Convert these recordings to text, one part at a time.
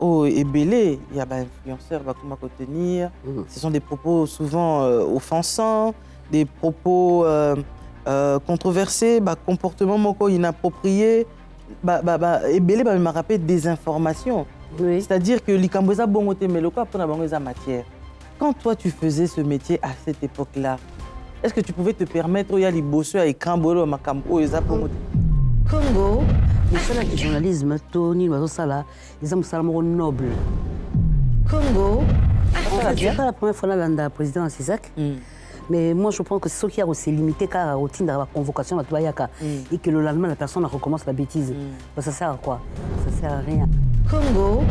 Oh, et belé, il y a des influenceurs comment contenir. Ce sont des propos souvent offensants, des propos controversés, comportement moko inapproprié. Et belé m'a rappelé des informations. Oui. C'est-à-dire que l'ikamboza bongote meloka pour la matière. Quand toi tu faisais ce métier à cette époque-là, est-ce que tu pouvais te permettre y aller bosser avec Kambolo makambo et bongote? Congo, le journalisme, Tony, ils ont un noble. Congo, c'est pas la première fois que le président Sisak. Mais moi, je pense que c'est ce qui a aussi limité à la routine de la convocation de Toyaka et que le lendemain, la personne recommence la bêtise. Ça sert à quoi? Ça sert à rien. Congo,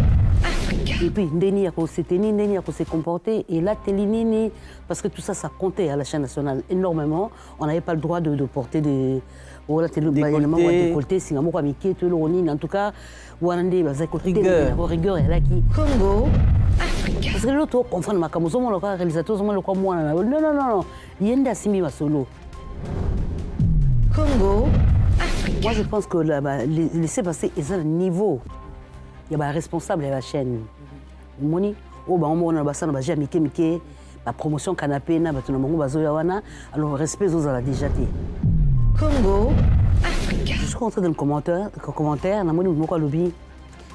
Afrique. Et puis, Ndeni a s'est tenu, Ndeni a s'est comporté. Et là, Télinini, parce que tout ça, ça comptait à la chaîne nationale énormément. On n'avait pas le droit de porter des. Voilà, décolleté, Singamour, Amiki, en tout cas, Wandé, rigueur, et là qui. Congo, Afrique. Parce que l'autre, on fait le macamozo, on le réalisateur, on le croit moi. Non, non, non, il y a un Simi solo. Congo, Afrique. Moi, je pense que laisser passer, ils ont le niveau. Il y a un responsable de la chaîne. Moni, on a la promotion canapé, alors respect aux la déjà dit. Congo, Afrique. Je suis rentré dans le commentaire, dans mon numéro lobby.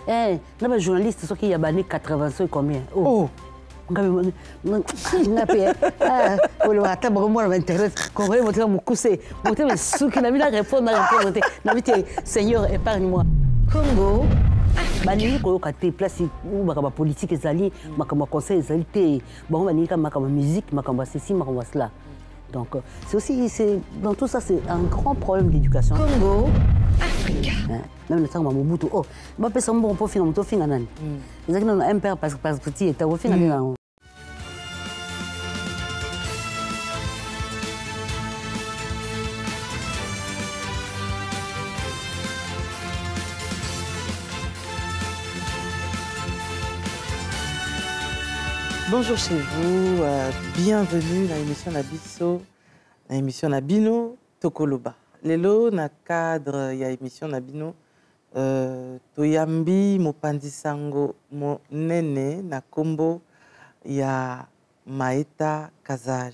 Eh, les journalistes, ceux qui y a banni 80 combien? Oh. Seigneur, épargne-moi. Congo, Afrique. Bani place où politique ezali, makamba conseil ezali, bon bani makamba musique, makamba ceci, makamba cela. Donc c'est aussi dans tout ça c'est un grand problème d'éducation. Congo, Afrique. Même le temps Mobutu, oh, ba pesa mbongo pour finir moto finga nani. Ezaki na un père parce que petit était au final. Bonjour chez vous, bienvenue dans l'émission Nabiso, dans l'émission Nabino Tokoloba. Lelo na cadre ya émission Nabino Toyambi Mopandisango mo nene na kombo ya Maeta Kazaj.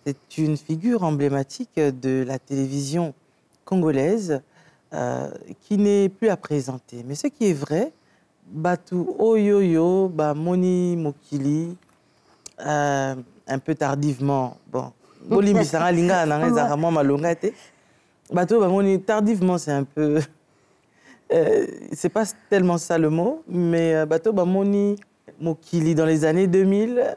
C'est une figure emblématique de la télévision congolaise qui n'est plus à présenter. Mais ce qui est vrai, Batu Oyoyo, Moni Mokili, un peu tardivement, bon, Bolimi Saralinga, Nangazaramon Malongate, Batu Moni, tardivement, c'est un peu. C'est pas tellement ça le mot, mais Batu Moni Mokili, dans les années 2000,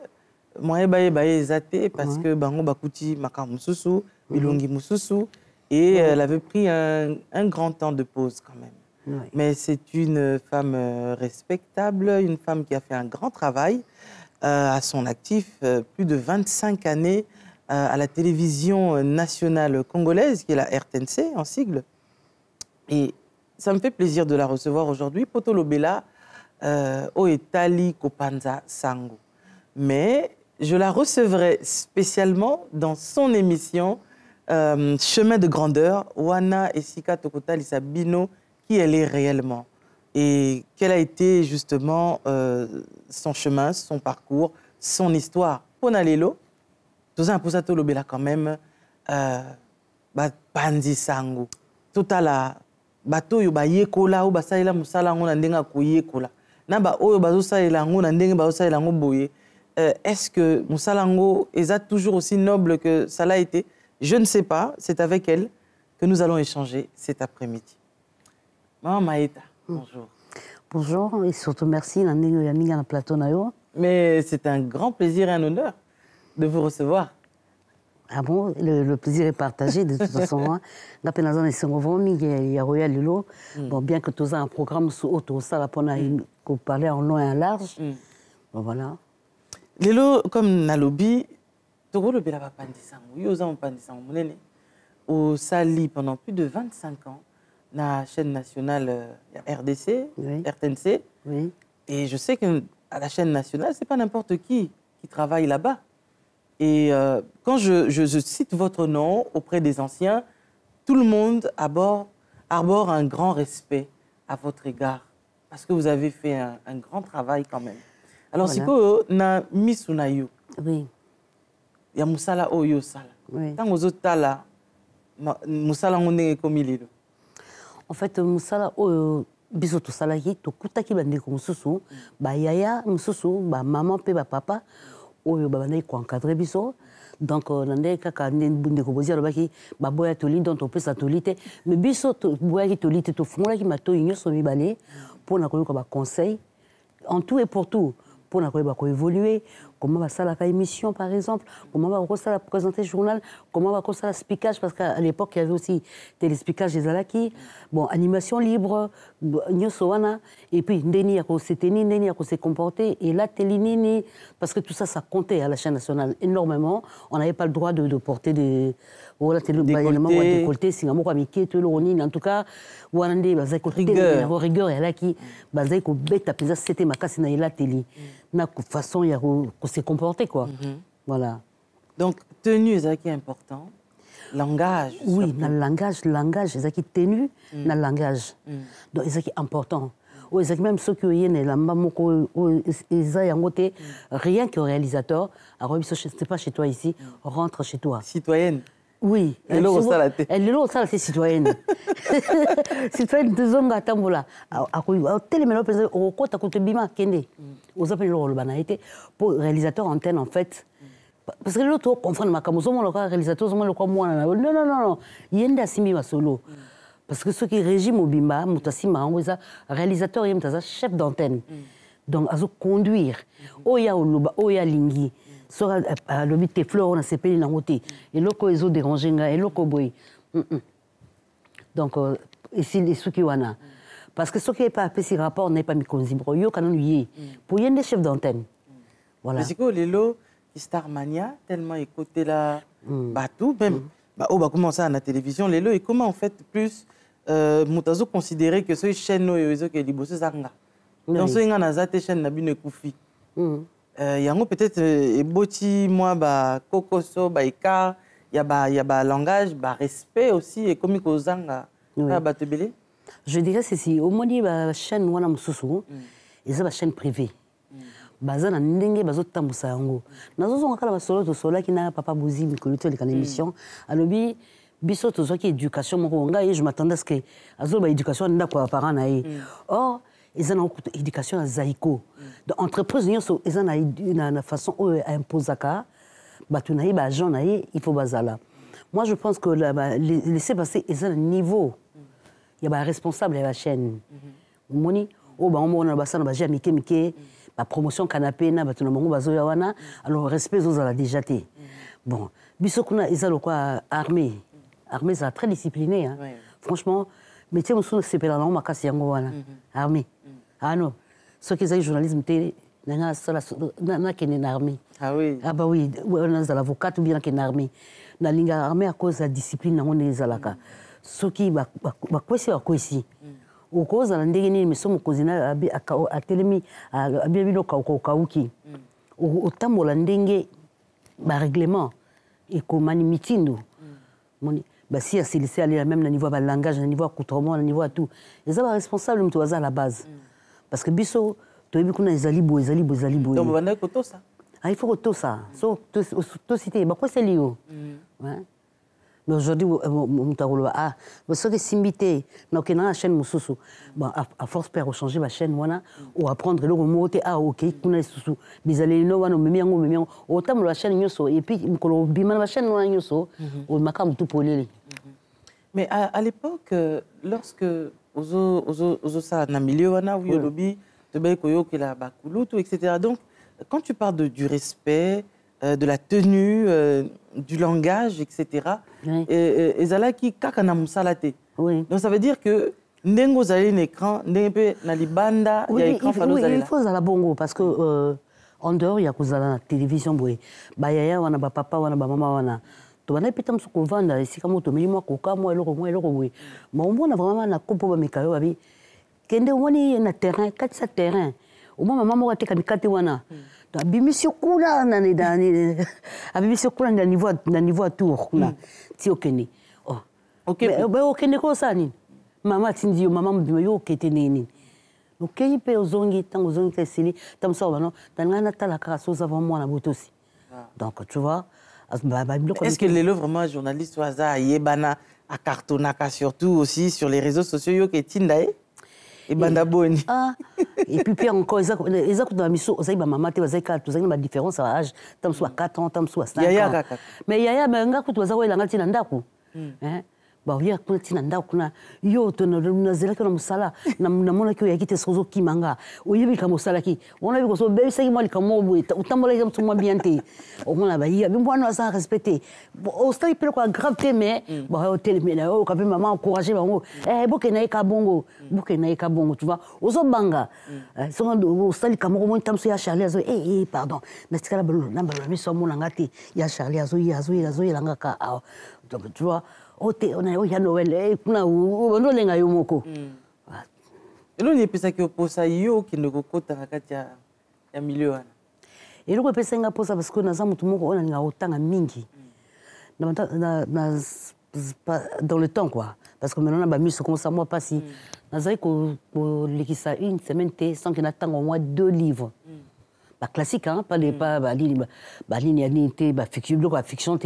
moi, Baye Zate, parce que Bango Bakuti Makar Moussousou, Bilongi Moussousou, et elle avait pris un grand temps de pause quand même. Oui. Mais c'est une femme respectable, une femme qui a fait un grand travail à son actif, plus de 25 années à la télévision nationale congolaise, qui est la RTNC en sigle. Et ça me fait plaisir de la recevoir aujourd'hui. Potolobela Oetali Kopanza Sango. Mais je la recevrai spécialement dans son émission Chemin de grandeur, Wana Esika Tokota Lissabino, qui elle est réellement et quel a été justement son chemin, son parcours, son histoire. Ponalelo, tout ça pour ça lobela quand même Pandi Sango. Tout à la bateau yo ba yekola ou ba saila musala ngona ndenga ko yekola. Na ba oyo bazo saila ngona ndenga bazo saila ngo boye. Est-ce que Moussalango est toujours aussi noble que ça l'a été? Je ne sais pas, c'est avec elle que nous allons échanger cet après-midi. Maman Maeta, bonjour. Bonjour et surtout merci dans plateau. Mais c'est un grand plaisir et un honneur de vous recevoir. Ah bon, le plaisir est partagé de toute façon. Bon, bien que tu aies un programme sous auto, ça pour parler en long et en large. Bon, voilà. Lelo, comme Nalobi, tu as le la Pandisango, au Sali pendant plus de 25 ans. La chaîne nationale RDC, oui. RTNC. Oui. Et je sais qu'à la chaîne nationale, ce n'est pas n'importe qui travaille là-bas. Et quand je cite votre nom auprès des anciens, tout le monde arbore un grand respect à votre égard. parce que vous avez fait un grand travail quand même. Alors, voilà. si vous avez mis sur naïo, oui. il y a Moussala Oyo Sala. Quand vous êtes là, Moussala on est comme il est. En fait, Moussala Oyo bisoto salaki to kutaki bandeko mususu ba yaya mususu ba maman pe ba papa oyo ba bandai ko encadrer biso. Donc nande kaka ndeko bozia lobaki ba boya toli donc on peut sa tolite mais biso to boya ki tolite to fungola ki mato nyonso mibale pour na koyoka ba conseil en tout et pour tout pour na koyoka ko évoluer comment va ça la émission par exemple comment va ça la présenter journal comment va ça la speakage parce qu'à l'époque il y avait aussi téléspeakage des alaki bon animation libre nyonso wana et puis ndeni ya ko se tenir ndeni ya ko se comporter et la télinini parce que tout ça comptait à la chaîne nationale énormément on n'avait pas le droit de porter des voilà décolleté singamo kwa mike to loni en tout cas wana ndé bazai ko rigueur ya laki bazai ko beta pesa c'était makasi na la télé na façon ya ko se comporter quoi. Voilà. Donc tenue c'est qui est important. Langage. Oui, dans le langage c'est qui tenue dans le langage. Donc c'est qui est important. Oui, c'est même ceux qui ont la mamoko rien que réalisateur, alors c'est pas chez toi ici, rentre chez toi. Citoyenne. Oui, elle est là, ça c'est citoyenne. Citoyenne de Zonga Tambola. Au télémélo, au côté de Bima Kende, aux appels de pour réalisateur antenne en fait. Parce que l'autre confond ma camoufle, mon réalisateur, mon moi. Non. Yenda Simi solo. Parce que ceux qui régiment au Bimba, Moutasima, réalisateur, il y a chef d'antenne. Donc, à conduire. Oya Oluba, Oya Lingi. Sora le bité fleur on a ces pays nangoté et loko ezo dérangé nga et loko boy donc ici les ceux qui wana parce que ceux qui pas appelé si rapport n'est pas mi konzibro yo kanon yé pour y des chefs d'antenne voilà parce que les lots Starmania tellement écouté la bateau même bah on va commencer à la télévision les lots et comment en fait plus mutazo considérer que ce chaîne no yo que liboso zanga donc ce nga na zate chaîne na bine kufi yango peut-être eboti moi ba kokoso ba ika ya ba langage ba respect aussi et comme kozanga ba batebele je dirais ceci au moins ba chaîne wana mususu eza ba chaîne privée baza na ndenge bazotambusa yango nazozonga kala basolo to sola kina papa Bouzi mikoluto le kana émission alobi biso to zoki éducation moko ngai je m'attendais à ce que azo ba éducation ndako parents na ye or ils ont une éducation à Zaïko. Donc, entreprise, ils ont une façon à imposer ça. Il faut bazala. Moi, je pense que laisser passer, ils ont un niveau. Il y a un responsable de la chaîne. Moni, on a la promotion canapé, alors respect aux la déjà été. Bon, bisokuna, ils ont quoi armée. Armée, c'est très discipliné. Franchement, mais tu sais, c'est pas la norme, armée. Ah non, ceux qui ont journalisme, n'a qu'une armée. Ah oui. Ah bah oui, on a l'avocat ou bien qu'une armée. Dans l'armée, à cause de la discipline, on est zalaka. Ceux qui va quoi c'est à quoi ici. Au cause de l'indégénie, mais sommes cousina à télémi à bien vilo kauki. Au temps où l'indégé, bah règlement et comme manimitindo. Bah si c'est lycée aller même au niveau de langage, au niveau accoutrement, au niveau à tout. Ils sont responsables de à la base. Parce que biso to yebi kuna ezali bo. Donc on va koto ça. Ah il faut koto ça. So to cité ba quoi c'est lio. Ouais. Mais aujourd'hui mutagolo ah parce que simbité na okena chaîne mususu. Bon à force père changer ma chaîne wana ou apprendre le mot ah OK kuna susu. Bizali no wana memiango autant la chaîne nyoso et puis mkolo bima la chaîne wana nyoso o makam tout polele. Mais à l'époque lorsque aux ça na milieu wana oui lobby de baikoyo que la bakulu tout etc. Donc quand tu parles du respect de la tenue du langage etc. et zala qui kakana musalate. Donc ça veut dire que ndengo zali un écran ndempe na libanda il y a écran falo zali. Il faut zala bongo parce que en dehors il y a kozala télévision boy ba yaya wana ba papa wana ba mama wana to bana pita msuko vanda ici comme to mili moi koka moi eloko boy mais on a vraiment na kopo ba mikayo babi kende woni na terrain katisa terrain au moins maman mo ka mikate wana to abimisio kula na ni abimisio kula na niveau tour na ti okeni OK ba okende ko sani mama tindio mama mbiyo yo kete nini Donc, il peut ozongi, tant ozongi tesili, tant ça, non, dans la natala carasso, avant moi, la boute aussi. Donc, tu vois. Est-ce que les vraiment journalistes, Waza, Yebana, à Cartonaka, surtout aussi sur les réseaux sociaux, yo qui tindae? Et bandaboni. Et puis encore, ils ont dans la mission, ils ont maman, ils ont une différence à l'âge, tant soit 4 ans, tant soit 5 ans. Mais Yaya, mais un gars, tu vas avoir un tinandaku. Bah oui, kuna tinanda kuna yo to na zela kana musala na mona ko yakite sozo kimanga oyebi ka musala ki ona bi ko so be sai mali ka mobu utambola ya mtu mwambiante o mona ba ya bimwana sa respecter o stay pelo kwa grave mais ba hotel mais là o ka pe maman encourager bango boke na ka bongo tu vois ozo banga so o stay ka mo tamso ya Charlie azo pardon na tikala balo na balo mi so mona ngati ya Charlie azo langa ka donc tu vois on a eu Noël, on a lenga yomoko. Et l'on est pensé que pour ça yo qui ne kokota nakati ya milieu wana. Et l'on pense nga pour ça parce que naza mutu moko on a nga otanga mingi. Dans le temps quoi, parce que maintenant on a ba mis comme ça moi pas si naza ko lekisa une semaine sans qu'il attend au moins 2 livres. Bah, classique, hein, pas les fiction.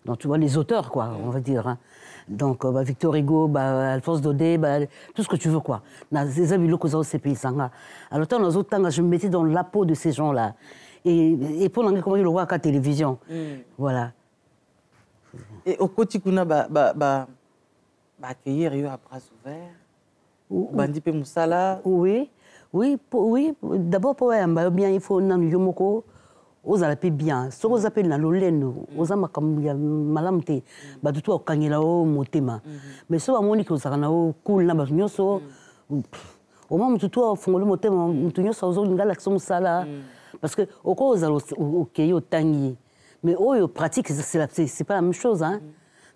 Donc, tu vois, les auteurs, quoi, on va dire. Hein. Donc, Victor Hugo, Alphonse Daudet, tout ce que tu veux, quoi. Alors, je me mettais dans la peau de ces gens-là. Et pour l'anglais, comment ils le voient à la télévision. Voilà. Et au quotidien, accueillir à bras ouverts. Bandi Moussala. Oui, d'abord pour bien il faut nan yomoko aux appels bien ce qu'on appelle na loleno aux amakam ya malamte ba tout okangela o motema mais so amoni ko sakana o cool na ba nyoso au moment tout fongolo motema mutu nyoso ozo ngala action sala parce que au cause au tangi mais oyo pratique c'est pas la même chose hein.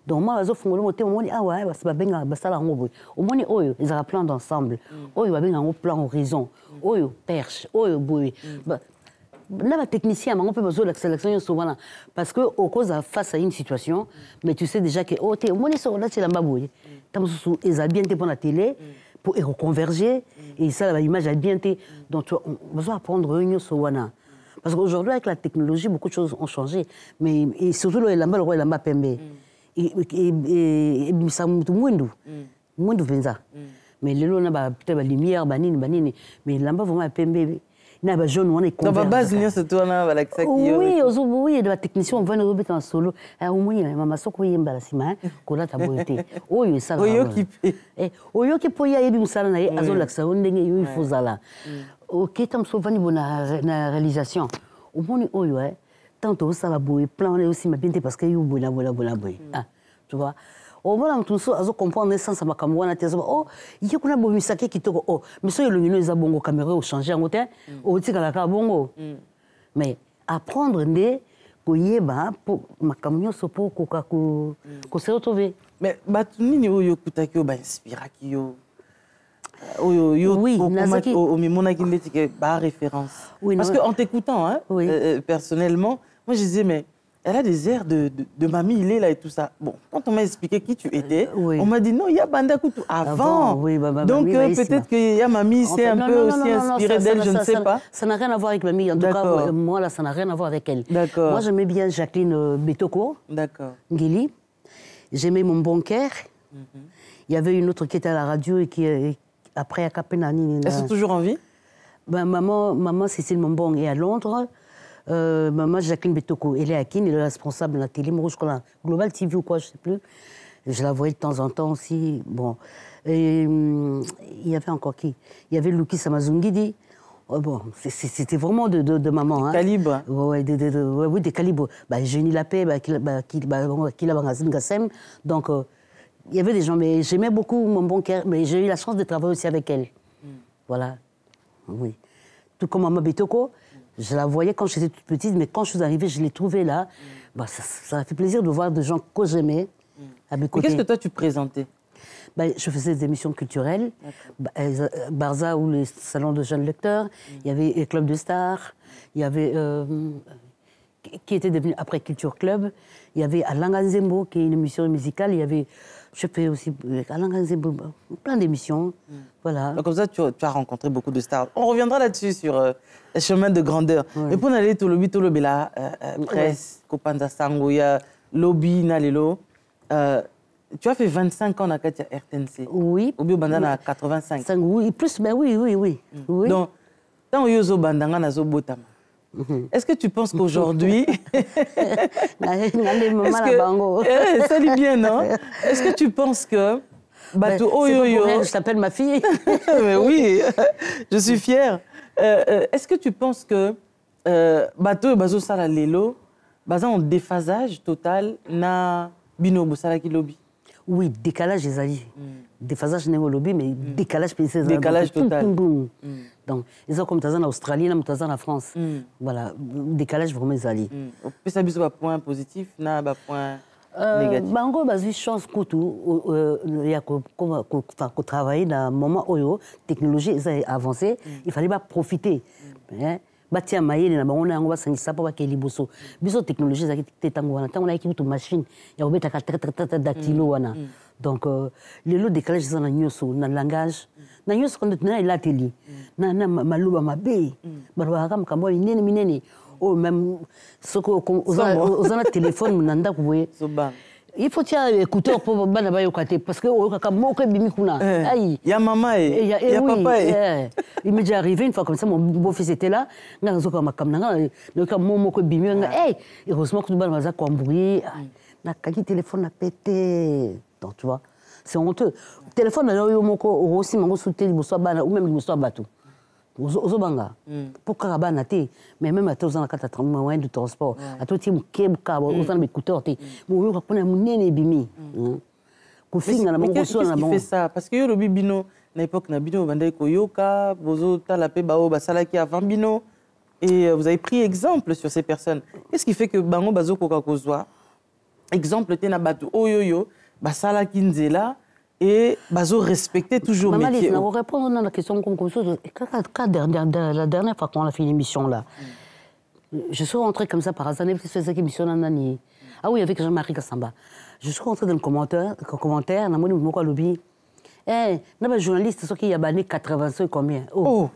Donc moi les autres font le on dit ouais c'est pas bien basala ngobo au moins oyo ils ont plan d'ensemble oyo ba bien en plan horizon oyo perche oyo boy là le technicien on peut besoin de la sélection souvent parce que au cause face à une situation mais tu sais déjà que au moins ils là c'est la mbaboy tam ils ont bien été pour la télé pour reconverger et ça l'image a bien été donc on besoin apprendre réunion sowana parce qu'aujourd'hui avec la technologie beaucoup de choses ont changé mais et surtout le lamba pembe et ça moins venza mais les lois n'a peut-être lumière banini mais là-bas vraiment pembe n'a pas jaune on est converti dans base ni c'est toi na avec ça qui oui de la technicien on va nous remettre en solo au moins maman soko yemba la sima ko la taboité oyo ça oyo ki poya yebi musala na ye azo laksa ndenge yo il faut zala OK tam so vani bona na réalisation au moins oyo tant ça va boy plan on est aussi ma bien parce que yo bona tu vois au moins tout ça azo comprendre essence ma kamwana tezo il y a kuna bo misake kitoko mais so yelo ngino za bongo caméra au changer en côté au tikala ka bongo mais apprendre ndé koyeba pour ma camion so pour ko se retrouver mais batunini oyo kutaki ba inspiraki yo oyo au mimona qui ndeti ba référence parce que en t'écoutant hein personnellement moi je disais mais elle a des airs de mamie, il est là et tout ça. Bon, quand on m'a expliqué qui tu étais, on m'a dit non, il y a Banda Koutou avant. Donc peut-être que ya mamie s'est un peu aussi inspirée d'elle, je ne sais pas. Ça n'a rien à voir avec mamie. En tout cas, moi là, ça n'a rien à voir avec elle. Moi, j'aimais bien Jacqueline Betoko. Ngeli. J'aimais mon bon cœur. Il y avait une autre qui était à la radio et qui après a Capenani. Elles sont toujours en vie? Maman Cécile Mombong est à Londres. Maman Jacqueline Betoko, elle est à Kin, elle est responsable de la télé, Global TV ou quoi, je ne sais plus. Je la voyais de temps en temps aussi. Bon. Et, il y avait encore qui? Il y avait Luki Samazungidi. Bon, c'était vraiment de maman. Hein. Calibre. Oui, des calibres. Jenny Lapé, Kila Bangazine Gassem. Donc, il y avait des gens, mais j'aimais beaucoup mon bon cœur, mais j'ai eu la chance de travailler aussi avec elle. Voilà. Oui. Tout comme Maman Betoko. Je la voyais quand j'étais toute petite, mais quand je suis arrivée, je l'ai trouvée là. Ça a fait plaisir de voir des gens que j'aimais à mes côtés. Qu'est-ce que toi tu présentais? Je faisais des émissions culturelles, Barza ou les salons de jeunes lecteurs, il y avait les clubs de stars, il y avait qui était devenu après Culture Club. Il y avait Alanga Nzembo, qui est une émission musicale. Il y avait, je fais aussi Alanga Nzembo, plein d'émissions. Voilà. Donc, comme ça, tu as rencontré beaucoup de stars. On reviendra là-dessus sur les chemins de grandeur. Ouais. Et pour aller tout le lobby là, presse, Kopanza Sangoya, lobby, Nalelo. Tu as fait 25 ans à Katia RTNC. Oui. Au bio bandana à 85. Oui, plus, mais oui. Oui. Donc, tant que yozo bandanga na zo botama. Est-ce que tu penses qu'aujourd'hui... Ça dit bien, non? Est-ce que tu penses que... Je t'appelle ma fille. Mais oui, je suis fière. Est-ce que tu penses que Bato et Bazo Sala Lelo, basé en déphasage total, na Bino Bosala ki lobby? Oui, décalage des alliés. Déphasage n'est pas lobby, mais décalage décalage total. Donc, ils ont comme en Australie, comme en France. Voilà, décalage vraiment des alliés. Puis ça a un point positif, un point négatif. Bango, basé chance couteau, il y a qu'on travaille dans un moment où la technologie est avancée, il fallait pas profiter. Batia maye na bango na ngo basangisa pa bakeli boso biso technologie za ki tango wana tango na ki to machine ya obeta ka dactylo wana donc le lot décalage za na nyoso na langage na nyoso quand na il atelier na maluba mabe barwa kam kambo minene o même soko ozana téléphone nanda kuboye il faut tiens écouteur pour bana ba yokate parce que o ka moko bimi kuna aïe ya maman et ya papa il m'est déjà arrivé une fois comme ça mon beau-fils était là nga zoka makamna nga ka moko bimi nga heureusement que bana za kwamburi na kaki téléphone na pété donc tu vois c'est honteux téléphone na yo moko aussi mango soutenir boso bana ou même boso batou ozobanga pourquoi bana té mais même à tous dans la moyen de transport à tout ti mukebuka ozana écouteur té mo yo kapona munene bimi kufinga na mango so na mango fait ça parce que yo lobi bino na époque na bino bandai koyoka bozo tala pe bao basala ki avant bino et vous avez pris exemple sur ces personnes. Qu'est-ce qui fait que bango bazo koka kozwa exemple té na batu oyoyo basala ki nzela et bazo respecter toujours le métier. Maman, on répond à la question comme ça. La dernière fois qu'on a fait une émission là, je suis rentrée comme ça par hasard, parce que c'est cette émission Nani. Ah oui, avec Jean-Marie Kassamba. Je suis rentrée dans le commentaire, na moni moko lobby. Na ba journaliste ce qui y a bané 85 combien? Oh.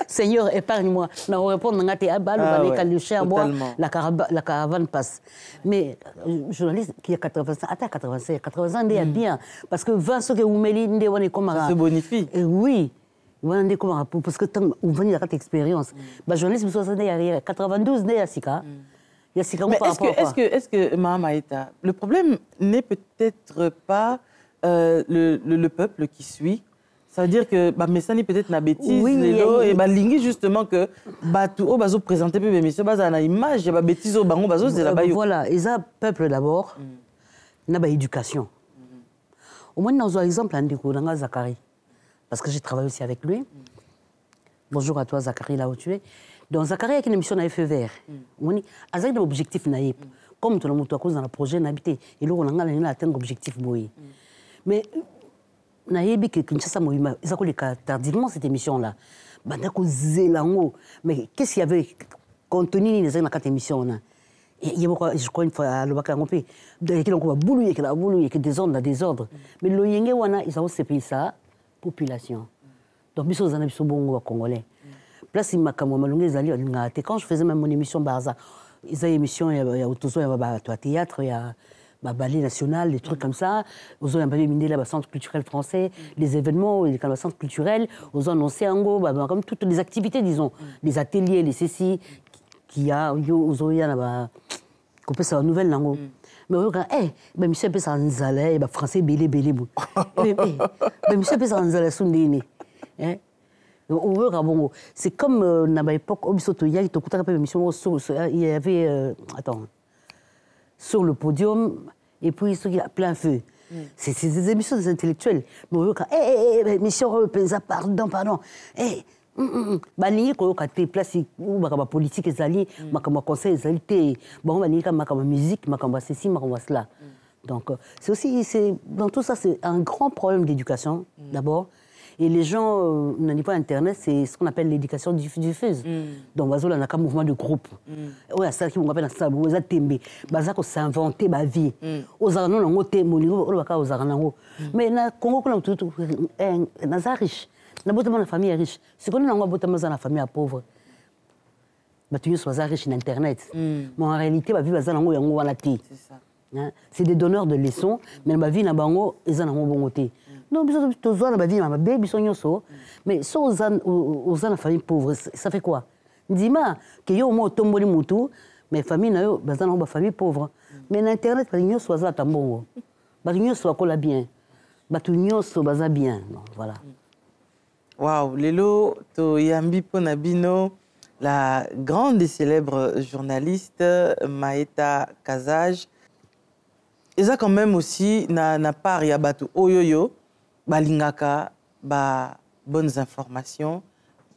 Seigneur, épargne-moi. La caravane passe. Mais journaliste qui a 85, attends 85, 80 ans, il y a bien. Parce que 20 ceux qui ont mis ça se bonifie. Oui. Parce que tant vous venez d'avoir expérience. Journaliste, 92 né à Sika. Mais est-ce que Mahamaïta, le problème n'est peut-être pas le peuple qui suit. Ça veut dire que Messani peut-être n'a bêtise et Lingui justement que tout au bazo présenter peu l'émission base à image il y a bêtise au bango bazo c'est là-bas. Voilà, ils ont peuple d'abord, n'a pas éducation. Au moins dans un exemple un déco dans Zachary parce que j'ai travaillé aussi avec lui. Bonjour à toi Zachary là où tu es. Donc Zachary a une émission à feu vert. On a un objectif naïf. Comme tout le monde à cause dans le projet n'habité et là on a atteint l'objectif boy. Mais naïbi que Kinshasa Moïma, ils ont tardivement cette émission là. Bandako Zélango. Mais qu'est-ce qu'il y avait contenu dans cette émission là? Il y a je crois une fois à l'Obaka Ngompé, il y a que des ordres dans des ordres. Mais le Yenge wana ils ont séparé ça population. Donc biso zana biso bongo congolais. Place makambo malunga ezali ngate quand je faisais même mon émission Barza ils avaient émission il y a autozo il y a théâtre il y a ballet national des trucs comme ça aux ont appelé miné là centre culturel français les événements les centres culturels aux ont annoncé ango comme toutes les activités disons les ateliers les ceci qui a aux ont là couper sa nouvelle langue mais regarde monsieur peut ça nzala français belé mais monsieur peut ça nzala sundini hein. C'est comme à l'époque, il y avait sur le podium et puis il y a plein feu. C'est des émissions des intellectuels. Mais mission pardon. Bani ko kate place ou makamba politique ezali makamba conseil ezali te bon bani ka makamba musique makamba ceci makamba cela Donc, c'est aussi, dans tout ça, c'est un grand problème d'éducation, d'abord. Et les gens n'ont pas Internet, c'est ce qu'on appelle l'éducation diffuse. Donc, on a un mouvement de groupe. On a ça qui appelle ça, on a tembe, on s'inventer ma vie. Aux arnaud, on a tembe, on a aux arnaud. Mais na Congo, on a tout, on a riche. On a beaucoup de famille riche. C'est qu'on a beaucoup de famille pauvre. Tu es riche sur Internet. Mais en réalité, ma vie, c'est ça. C'est des donneurs de leçons, mais ma vie, ils ont bon côté. Non, ma vie, ma bébé, mais si aux gens famille pauvre, ça fait quoi? Dis-moi que yo mo tomboli mutu, mais famille na yo bazana ba famille pauvre. Mais na Internet, ba nyo soit za tambongo. Ba nyo soit kola bien. Ba tu nyo so baza bien. Voilà. Waouh, lelo to yambi ponabino, la grande et célèbre journaliste Maïta Kazaj. Et ça quand même aussi na part ya batu oyoyo balingaka ba bonnes informations.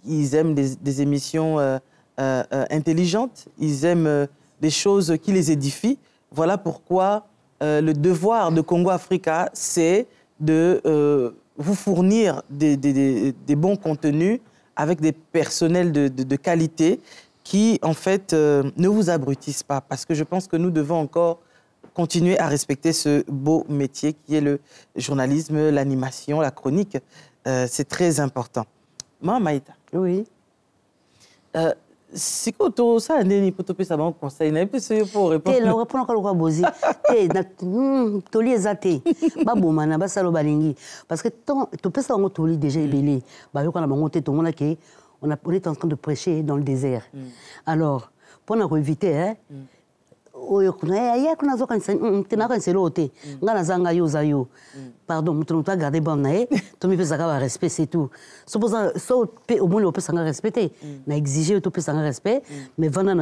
Ils aiment des émissions intelligentes, ils aiment des choses qui les édifient. Voilà pourquoi le devoir de Congo Africa, c'est de vous fournir des bons contenus avec des personnels de qualité qui, en fait, ne vous abrutissent pas. Parce que je pense que nous devons encore continuer à respecter ce beau métier qui est le journalisme, l'animation, la chronique. C'est très important. Maïta. Oui. Si tu as un conseil, tu peux répondre. Tu parce que tu peux savoir que déjà on est en train de prêcher dans le désert. Alors, pour éviter, pardon, tu dois garder bon nae, tu me fais respect, c'est tout. Supposons, au moins, on peut s'en respecter. Mais exiger, tu peux s'en respect, mais vendre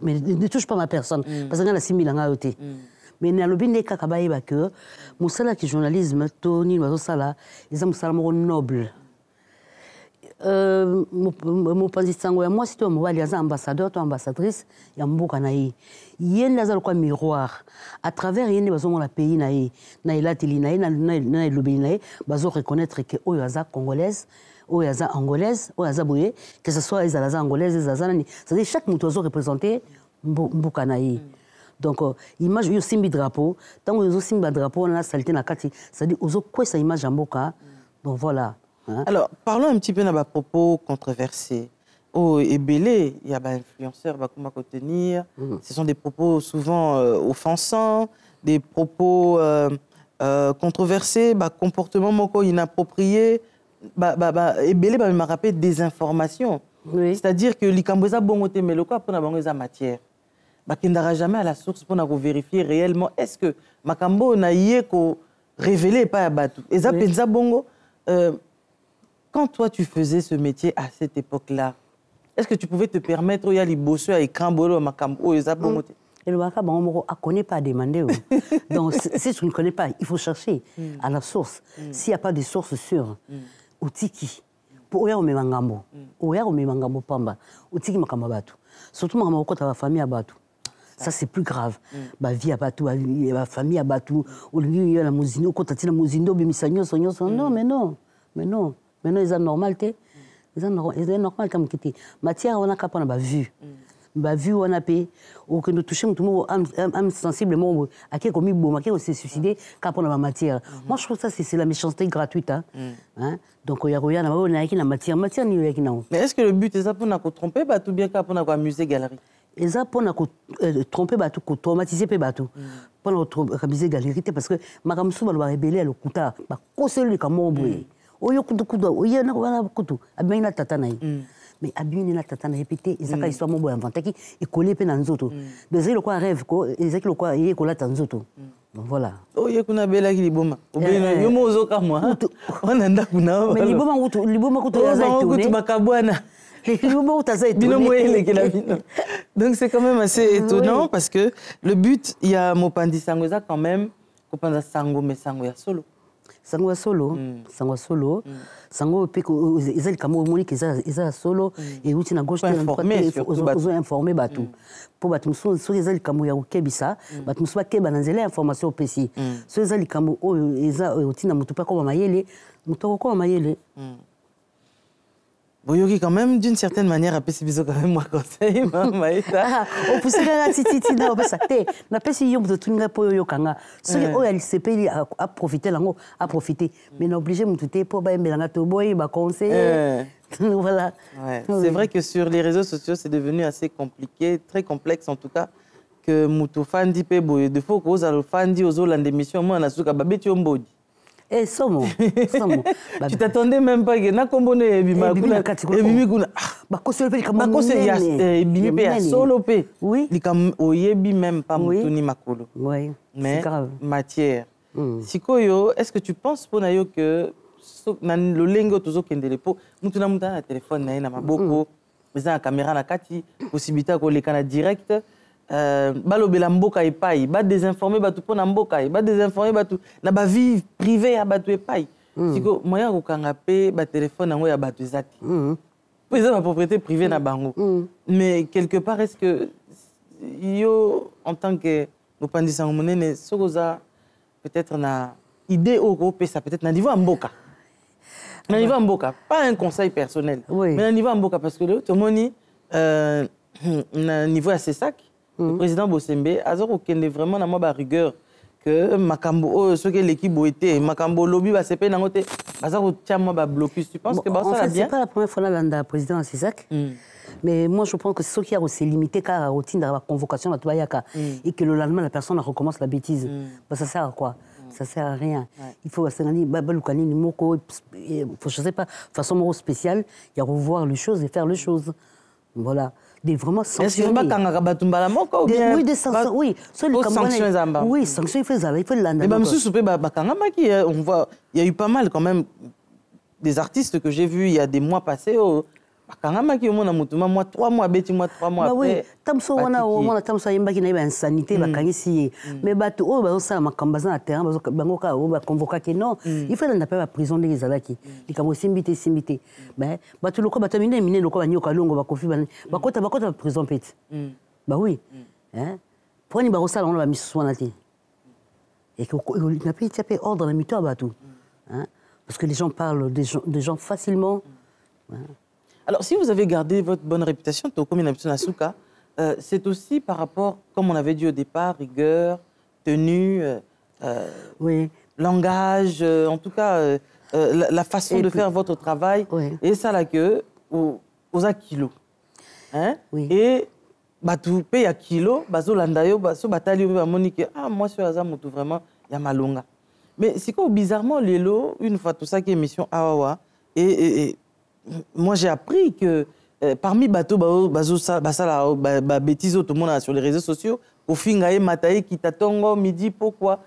mais ne touche pas ma personne. Parce que y a 6 000 ans. Mais dans le bin des kakabaïba que, mon salaire qui journalisme, Tony, l'oiseau sala, ils ont un salaire noble. Mon panzisango, moi, si tu es ambassadeur, tu es ambassadrice, il y a un beau canaï. Il y a un miroir. À travers il y a un pays, reconnaître que Oyaza congolaise, Oyaza angolaise, Oyaza bouye, que ce soit les angolaises, les azanani. C'est-à-dire chaque moutozo représenté Mbukanaï. Donc, image, il y a aussi un drapeau. Tant que vous avez un drapeau, on a saleté na kati. C'est-à-dire, vous avez quoi cette image en boka. Donc voilà. Hein? Alors, parlons un petit peu de propos controversés. Oh, et Bélé, il y a des influenceurs qui vont tenir. Ce sont des propos souvent offensants, des propos controversés, comportements inappropriés. Et Bélé m'a rappelé des informations. Oui. C'est-à-dire que les Cambouza bongote mais le quoi pour la matière. Qui n'aura jamais à la source pour vérifier réellement est-ce que Makambo n'a pas révélé pas à Batou. Et ça pensa bongo. Quand toi, tu faisais ce métier à cette époque-là, est-ce que tu pouvais te permettre de aller bosser à écran bolo Makambo et ça bongo? Et le Makambo, on ne connaît pas demander. Donc, si tu ne connais pas, il faut chercher à la source. S'il n'y a pas de source sûre, Outiki, pour Oya Omemangambo, Oya Omemangambo Pamba, Outiki Makambo Batou. Surtout Makambo quand tu as la famille à Batou. Ça, c'est plus grave. Ma vie à Batou, ma famille à Batou, il y a la Mouzindo, quand tu as la Mouzindo, non, mais non. Mais non, ils sont normal. Ils sont normal comme qui matière, on a qu'à prendre ma vue. Ma vue, on a payé. Ou que nous touchons tout le monde sensiblement à qui commis bon, à qui on s'est suicidé, qu'à prendre ma matière. Moi, je trouve ça, c'est la méchanceté gratuite. Donc, il y a la matière. Matière, il y a mais est-ce que le but est ça pour nous tromper, tout bien qu'à pour nous amuser galerie? Et ça pour nous tromper, pour traumatiser, pour nous amuser galerie, parce que ma camusou va révéler le couta, c'est le camombo. Oyo kutu, oyo na wala kutu, abini na tata na yi. Mais abini na tata na répété, et ça quand histoire mon inventé qui est collé pe na nzoto. Deuxième le quoi rêve ko, et ça qui le quoi est collé ta nzoto. Donc voilà. Oyo kuna bela ki liboma. Obena yo mozo ka moi. On anda kuna. Mais liboma kutu ya zaito. Kutu makabwana. Liboma kutu zaito. Bino moyele ke la bino. Donc c'est quand même assez étonnant parce que le but il y a Mopandi Sangoza quand même, Kopanda Sango mais Sango ya solo. sango solo sango solo sango pe ezali kamo monique eza solo et outi na gauche na droite ozo informer batu po batu musu so ezali kamo ya okebisa batu musu bakeba na nzela information opesi so ezali kamo oyo eza outi na mutu pa ko mayele mutu ko mayele. Boyoki quand même d'une certaine manière a pesi biso quand même moi conseil Maïta. O pusika titi na opesa te na pesi yo mutu tunga po yo kanga so o ya LCP a profiter lango a profiter mais na obligé mutu te po ba mbelanga to boy ba conseiller. Voilà. Ouais. C'est vrai que sur les réseaux sociaux c'est devenu assez compliqué, très complexe en tout cas que mutu fandi pe boy de fois ko za fandi ozo la démission moi na suka babeti ombodi. Eh, somo. Tu t'attendais même pas que na kombono ebima kuna ebimi kuna bakose pe comme bakose ya ebimi pe ya solo pe oui likam oyebi même pas mutuni makolo oui mais matière sikoyo est-ce que tu penses pona yo que na lo lengo tozo kendele po mutuna mutana na téléphone na maboko eza na caméra na kati possibilité ko lekana direct balobela mboka epai ba désinformer batu pona mboka ba désinformer batu na ba vie privée ya batu epai siko moya ko kanga pe ba téléphone ngo ya batu ezati po eza ba propriété privée na bango mais quelque part est-ce que yo en tant que mopandisa monene sokoza peut-être na idée au pesa peut-être na niveau mboka na niveau mboka pas un conseil personnel mais na niveau mboka parce que le tomoni na niveau à CESAC le président Bosembe a dit vraiment na moi rigueur que makambo ce que l'équipe était makambo lobby va se payer nangote baza ko tia moi ba blocus. Tu penses que ça va bien? C'est pas la première fois là le président à CESAC. Mais moi je pense que ce qui a aussi limité car la routine de la convocation et que le lendemain la personne recommence la bêtise. Ça sert à quoi? Ça sert à rien. Il faut je sais pas façon spéciale, il y a revoir les choses et faire les choses. Voilà. Des vraiment sanctions. Est-ce que vous bien oui, des sanctions, oui. Sanctions, oui, sanctions, il faut l'année. Mais on voit, il y a eu pas mal quand même des artistes que j'ai vus il y a des mois passés. Moi 3 mois, Betty, moi 3 mois. Oui, Tamso, on a Tamso, il y a une insanité, mais bateau, oh, ça m'a cambazan à terre, Bangoka, ou convoqué, non. Il faut l'appeler à la prison des Alaki. Il y a aussi simité. Mais, bateau, le corps, batamine, miné, le corps, Nyoka, Longo, Bakofi, Bakota, Bakota, prison pète. Bah oui. Prenez Barossa, on l'a mis sur son et qu'il n'a pas été ordre dans la mytho à bateau. Parce que les gens parlent des gens facilement. Alors, si vous avez gardé votre bonne réputation, c'est aussi par rapport, comme on avait dit au départ, rigueur, tenue, langage, en tout cas, la façon de faire votre travail. Et ça, là, que, aux kilos. Et, tu payes à kilo, landayo, batali, monique, moi, je suis Azamoto, vraiment, il y a malonga. Mais c'est quoi, bizarrement, Lélo, une fois tout ça qui est émission Awawa, et moi, j'ai appris que parmi bateaux, bêtises tout le monde sur les réseaux sociaux, au fingaye mataye qui t'attend midi, pourquoi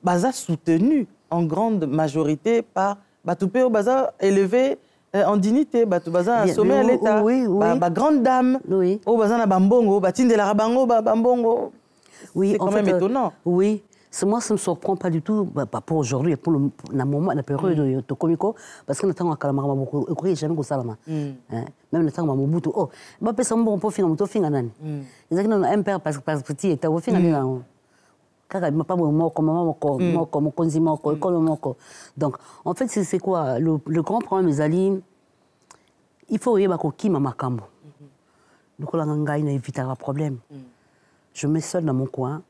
baza soutenu en grande majorité par Batoupé au baza élevé en dignité, baza sommet à l'État, grande dame, au baza na bambongo, batine de la rabango, bambongo. C'est quand même étonnant. Oui. Moi, ça ne me surprend pas du tout, pas pour aujourd'hui, pour le moment, la période de Tokomiko, parce que nous avons un beaucoup de gens qui ont même nous avons un bout oh, bah, parce qu'on peut finir, on peut finir, ils ont un père parce que petit est au final, car il m'a pas donc, en fait, c'est quoi le grand problème des alliés, il faut y avoir qui m'a makambo. Donc, là, on a éviter problème. Je me seul dans mon coin.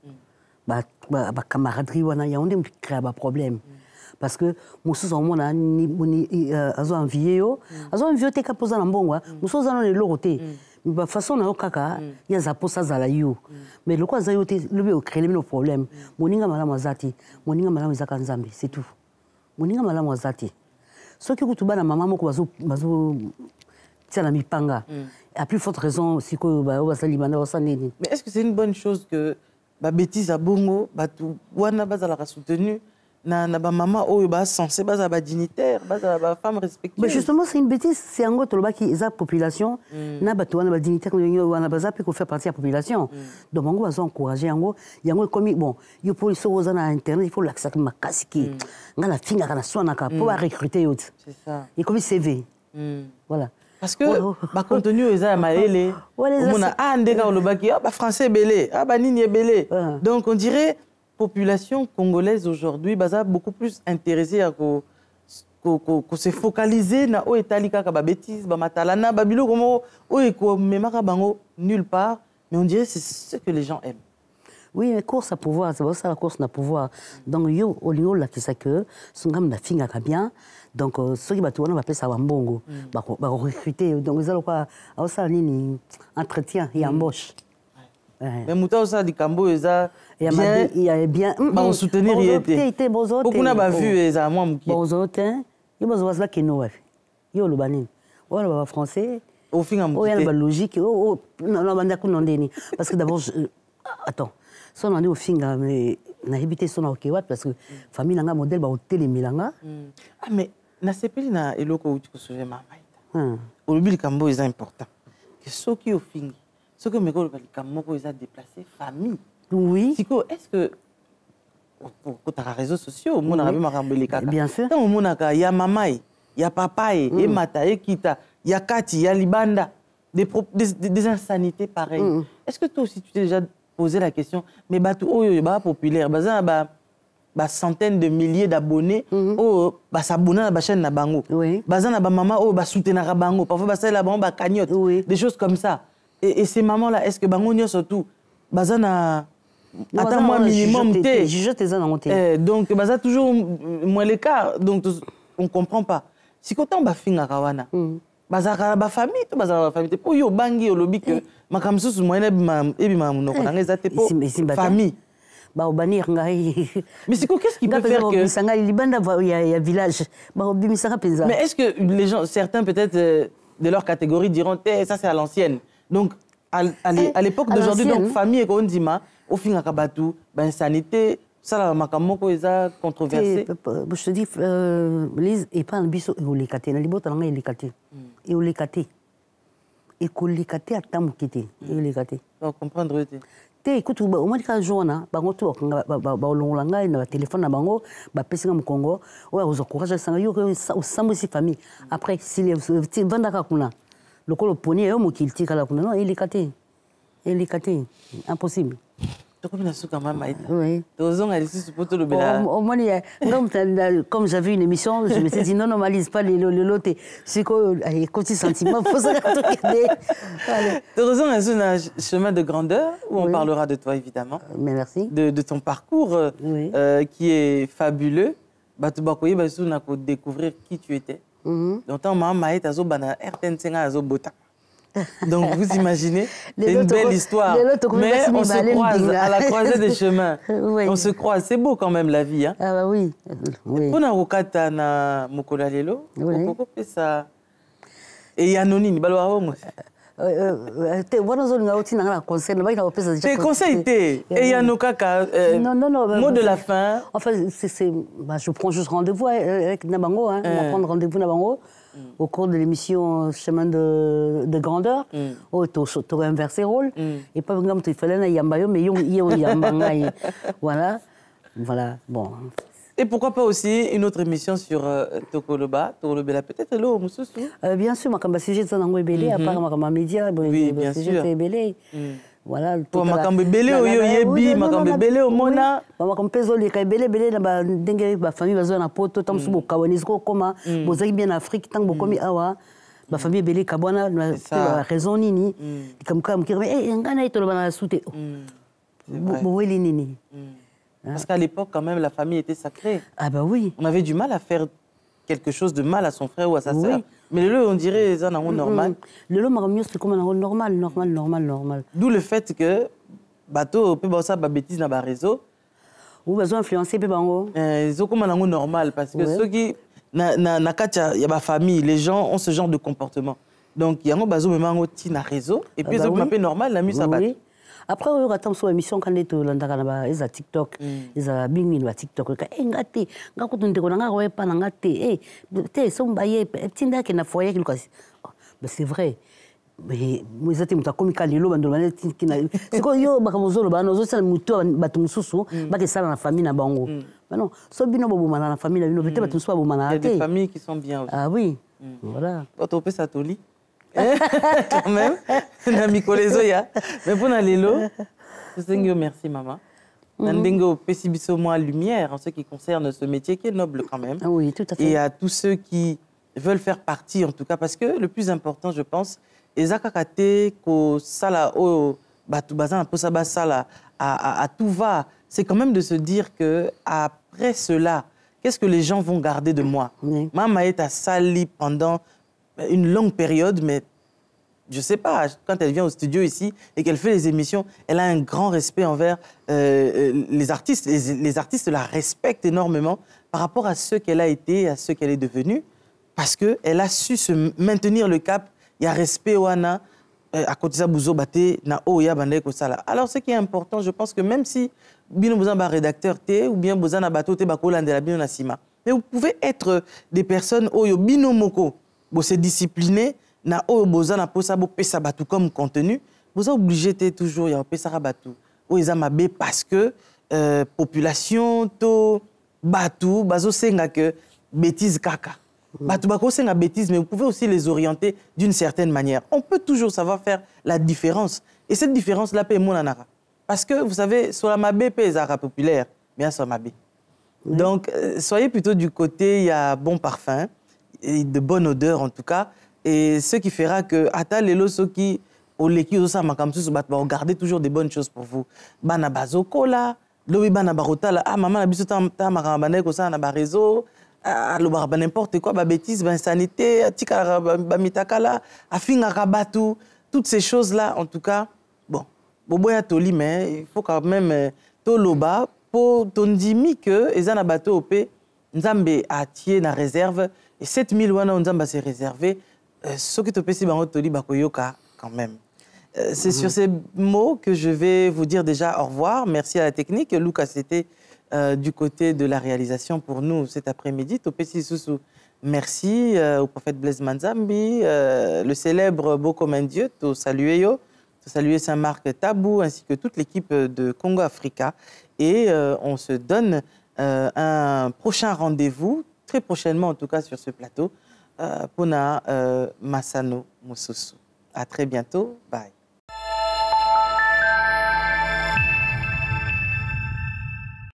Camaraderie wana yaonde créer un problème parce que mususu omona azo envier yo te ka poza na mbongo mususu za na loroté ba façon na kaka ya za posa za la yo mais le quoi za yo te le créer le problème moninga malamu azati moninga malamu zaka nzambe c'est tout moninga malamu azati soki kutuba na mama moko bazo tia na mipanga à plus forte raison si ko ba salibana wasaneni. Mais est-ce que c'est une bonne chose que bêtise à bongo, wana bazala soutenu na maman oyo ba censé ba dignitaire, ba femme respectueuse. Mais justement c'est une bêtise, c'est en gros toloba qui eza population na bato wana ba dignitaire wana baza pe ko faire partie de la population. Donc bango bazo encourager yango comme bon, yo pour so oza na internet, il faut l'accepter makasi ki nga la finga kana swana ka pour recruter yo. C'est ça. Et comme CV. Voilà. Parce que ba contenu eza maele. Omona ndeka olobaki ba français belé, ba nini belé. Donc on dirait population congolaise aujourd'hui baza beaucoup plus intéressée à se focaliser na o etalika ka ba bêtises ba matalana ba bilo como o eko memaka bango nulle part, mais on dirait c'est ce que les gens aiment. Oui, mais course à pouvoir, c'est ça la course à pouvoir. Donc yo olio la kisa que sungam na finga ka bien. Donc ceux qui va tourner on va appeler ça wambongo. Ba recruter donc ils allont quoi ça nini entretien et embauche. Mais muta ça di kambo eza bien il y a bien ba soutenir yete beaucoup na ba vu eza moi muki bozotin yo bozoza keno yo lo banini wala ba français au fin muki ya ba logique non banda ku ndeni parce que d'abord attends so on est au finga mais na habité son au Kewat parce que famille nanga modèle ba hôtel milanga mais na sepeli na eloko uti ko sauver mama au but kambo eza important que ceux qui au fingi ce que mes collègues ont déplacé famille. Oui. Est-ce que pour les réseaux sociaux, on a vu bien sûr. Il y a maman, il y a papa, il y a mata, il y a kita, il y a Kati, il y a Libanda, des insanités pareilles. Est-ce que toi aussi tu t'es déjà posé la question, mais batou oyo ba populaire, ba centaines de milliers d'abonnés, oh ba s'abonner à la chaîne na bango. Oui. Bazana ba maman oh ba soutenir na bango, parfois ba ça la bango ba cagnotte, des choses comme ça. Et ces mamans-là, est-ce que Bangonio surtout, Bazana, attends moi minimum T. Je jette les ans donc Baza toujours moins l'écart, donc on comprend pas. Si quand on va finir à Kawana, Baza ba famille, Baza ba famille, pour yo bangi au lobby que ma comme ça sous moyen et ma mon on a zate pour famille. Bah au banir ngai. Mais c'est quoi qu'est-ce qui peut faire que Sanga Libanda il y a village. Bah au bimisanga penza. Mais est-ce que les gens certains peut-être de leur catégorie diront ça c'est à l'ancienne. Donc, à l'époque d'aujourd'hui, donc famille et Kondima, au fin à Kabatou, insanité, ça la makamoko est controversé. Je te dis, Lise, et pas un biseau et au lécaté. Dans les bottes, on a lécaté. Et au lécaté. Et au lécaté à Tamukité. Et au lécaté. Pour comprendre. Écoute, au moins de 15 jours, bango tu longolanga na téléphone na bango, ba pesinga mu Congo, ouais, aux encourage ça yo au sambo si famille. Après si les vendaka kuna. Le col poni est au mokilti kala kuna non il est caté impossible. Donc on a su quand même oui dozon a ici pour tout le bela au moins comme j'avais une émission je me suis dit non normalise pas le loté c'est quoi les côté sentiments faut ça regarder. Dozon a un chemin de grandeur où on parlera de toi évidemment. Merci. De ton parcours qui est fabuleux. Batu bakoye basu na ko découvrir qui tu étais. Donc, donc, vous imaginez, c'est une belle histoire. Mais on se croise à la croisée des chemins. Oui. On se croise. C'est beau quand même la vie. Hein? Ah bah oui. Pour Narukata na Mokola Lelo, ça. Et Yanoni, tes conseils, et Yanokaka, mot de la fin. Enfin, je prends juste rendez-vous avec Nabango, on va prendre rendez-vous Nabango au cours de l'émission Chemin de grandeur. Tu aurais inversé rôle. Et pas comme tu fais là, Yambayo, mais Yambanga. Voilà. Voilà. Bon. Et pourquoi pas aussi une autre émission sur Tokoloba, peut-être là, bien sûr, ma sujet de Nango Ebele, à part ma média, oui, bien sûr. Ebele. Voilà. Pour ma Ebele, au Yebi, ma Ebele, au Mona. Ma Kampezo, les Ebele, na dengue, ma famille va na poto, tam subo kawanisco, comme bozaki bien Afrique, tant que comme awa. Ma famille Ebele Kabwana, la raison nini, comme qui remet, eh, ngana ito la soute. Boueli nini. Parce qu'à l'époque, quand même, la famille était sacrée. Ah bah oui. On avait du mal à faire quelque chose de mal à son frère ou à sa sœur. Mais le on dirait, c'est un normal. Le mieux, c'est comme un normal. D'où le fait que, bateau, peut voir ça, bêtise dans le réseau. Ou besoin d'influencer, peut bango. Ils ont comme un normal. Parce que ceux qui, il y a ma famille, les gens ont ce genre de comportement. Donc, il y a un besoin de na réseau. Et puis, ils ont un peu normal, la mise à battre. Après, on a une émission quand on est à TikTok, ils ont bing à TikTok. Eh, ngati, ngako tunde ko nga roye pa ngati. Eh, te sombaye, tinda ke na foyer quelque chose. C'est vrai. Mais moi ça t'es comme kalilo bandolane tina. C'est quoi yo bakamozolo bano zo ça muto batu mususu ba ke sala na famille na bango. Mais non, so bino bobo mana na famille bino bete batu mususu bobo mana. Il y a des familles qui sont bien aussi. Ah oui. Voilà. Quand on peut s'atoli. Quand même, mais pour Nalelo, merci maman. Nandengo pessibiso moi lumière en ce qui concerne ce métier qui est noble quand même. Oui, tout à fait. Et à tous ceux qui veulent faire partie en tout cas parce que le plus important je pense ezakakate ko sala o batu bazana posaba sala à tout va, c'est quand même de se dire que après cela, qu'est-ce que les gens vont garder de moi? Maman est à sali pendant une longue période, mais je ne sais pas, quand elle vient au studio ici et qu'elle fait les émissions, elle a un grand respect envers les artistes. Les artistes la respectent énormément par rapport à ce qu'elle a été, à ce qu'elle est devenue, parce qu'elle a su se maintenir le cap. Il y a respect wana à côté de Bouzo Baté, na Oya Bandé Kosala. Alors ce qui est important, je pense que même si Bino Bouzan ba rédacteur T ou bien Bouzan Bato T Bakola de la Bino Nasima, mais vous pouvez être des personnes Oyo Bino Moko. Vous êtes discipliné, na o boza na posa bo pesa batu comme contenu, vous êtes obligé de toujours ya pesa batu. O ezamabe parce que population to batu bazo senga que bêtise kaka. Batu bako senga bêtise, mais vous pouvez aussi les orienter d'une certaine manière. On peut toujours savoir faire la différence. Et cette différence là paye mon anara. Parce que vous savez, sur la mabé pesa populaire, bien sur la mabé. Donc soyez plutôt du côté il y a bon parfum. Et de bonne odeur en tout cas, et ce qui fera que ata lelo soki oleki osa makamsu bat va garder toujours des bonnes choses pour vous. Bana bazoko la, lobi bana barota la, ah maman la biso ta makambane ko sa na ba réseau, ah lo ba n'importe quoi, ba bêtise, ba insanité, tika ba mitakala, afinga rabatu, toutes ces choses là en tout cas. Bon, boboya toli mais il faut quand même toloba pour tondimi que ezana bato opé nzambe a tié na réserve. Et 7000 wana onzamba s'est réservé. Ce qui te peut si banotoli bakoyoka quand même. C'est sur ces mots que je vais vous dire déjà au revoir. Merci à la technique. Lucas, c'était du côté de la réalisation pour nous cet après-midi. Topesi Soussou, merci au prophète Blaise Manzambi, le célèbre Boko Mendieu, to saluer Saint-Marc Tabou, ainsi que toute l'équipe de Congo Africa. Et on se donne un prochain rendez-vous très prochainement, en tout cas sur ce plateau, Pona Masano Moussousou. À très bientôt. Bye.